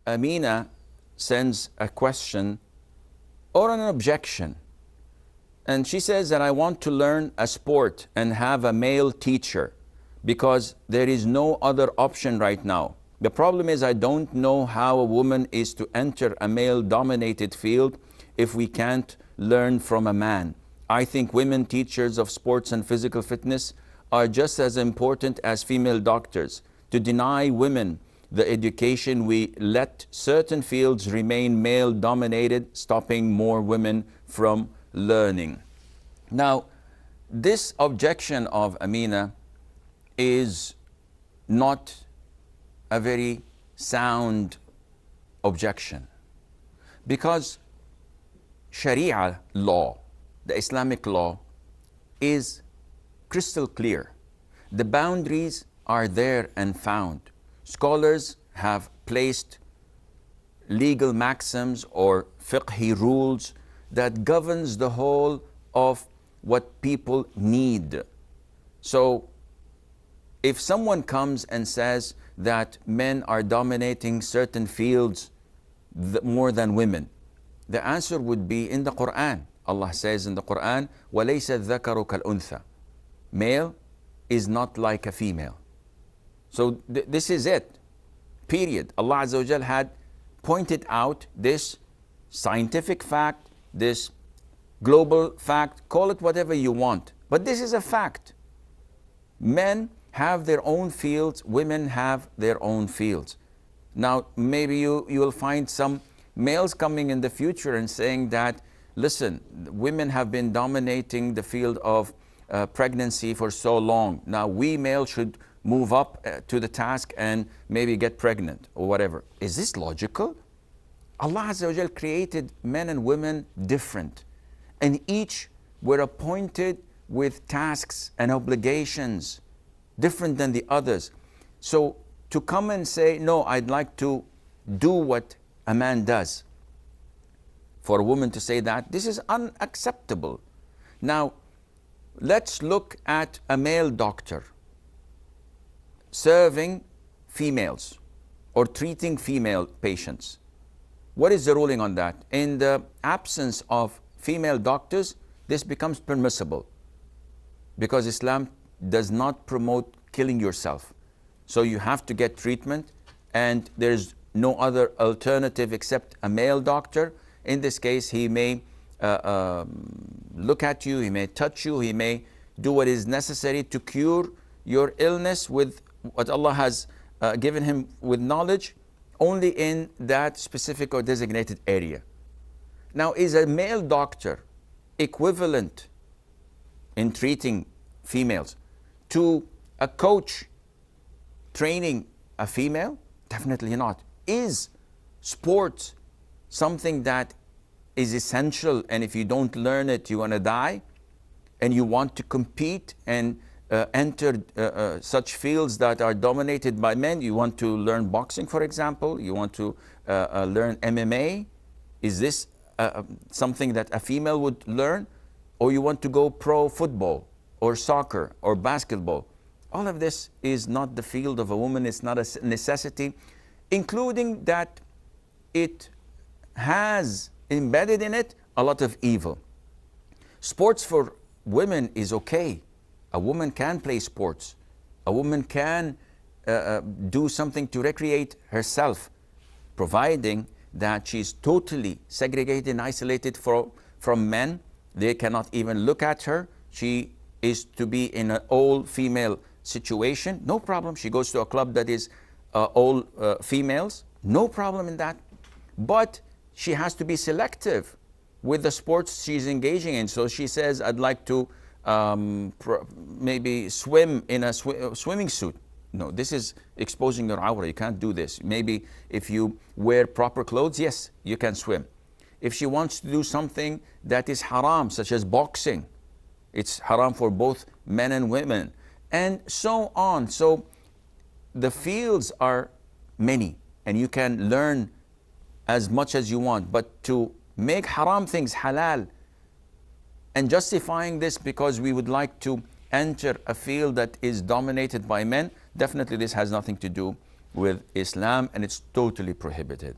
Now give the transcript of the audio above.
Amina sends a question or an objection. And she says that I want to learn a sport and have a male teacher because there is no other option right now. The problem is I don't know how a woman is to enter a male-dominated field if we can't learn from a man. I think women teachers of sports and physical fitness are just as important as female doctors. To deny women the education, we let certain fields remain male-dominated, stopping more women from learning. Now, this objection of Amina is not a very sound objection, because Sharia law, the Islamic law, is crystal clear. The boundaries are there and found. Scholars have placed legal maxims or fiqhi rules that governs the whole of what people need. So if someone comes and says that men are dominating certain fields more than women, the answer would be in the Quran. Allah says in the Quran, وَلَيْسَ الذَّكَرُ كَالْأُنْثَى. Male is not like a female. So this is it, period. Allah Azza wa Jal had pointed out this scientific fact, this global fact, call it whatever you want. But this is a fact. Men have their own fields, women have their own fields. Now, maybe you will find some males coming in the future and saying that, listen, women have been dominating the field of pregnancy for so long. Now we males should move up to the task and maybe get pregnant or whatever. Is this logical? Allah Azza wa Jal created men and women different, and each were appointed with tasks and obligations different than the others. So to come and say, no, I'd like to do what a man does, for a woman to say that, this is unacceptable. Now, let's look at a male doctor serving females or treating female patients. What is the ruling on that? In the absence of female doctors, this becomes permissible, because Islam does not promote killing yourself. So you have to get treatment, and there's no other alternative except a male doctor. In this case, he may look at you, he may touch you, he may do what is necessary to cure your illness with what Allah has given him with knowledge, only in that specific or designated area. Now, is a male doctor equivalent in treating females to a coach training a female? Definitely not. Is sports something that is essential, and if you don't learn it, you're gonna die, and you want to compete and enter such fields that are dominated by men? You want to learn boxing, for example? You want to learn MMA? Is this something that a female would learn? Or you want to go pro football or soccer or basketball? All of this is not the field of a woman. It's not a necessity, including that it has embedded in it a lot of evil. Sports for women is okay. A woman can play sports. A woman can do something to recreate herself, providing that she's totally segregated and isolated from men. They cannot even look at her. She is to be in an all-female situation. No problem. She goes to a club that is all females. No problem in that. But she has to be selective with the sports she's engaging in. So she says, I'd like to maybe swim in a swimming suit. No, this is exposing your awra. You can't do this. Maybe if you wear proper clothes, yes, you can swim. If she wants to do something that is haram, such as boxing, it's haram for both men and women, and so on. So the fields are many, and you can learn as much as you want. But to make haram things halal and justifying this because we would like to enter a field that is dominated by men, definitely this has nothing to do with Islam, and it's totally prohibited.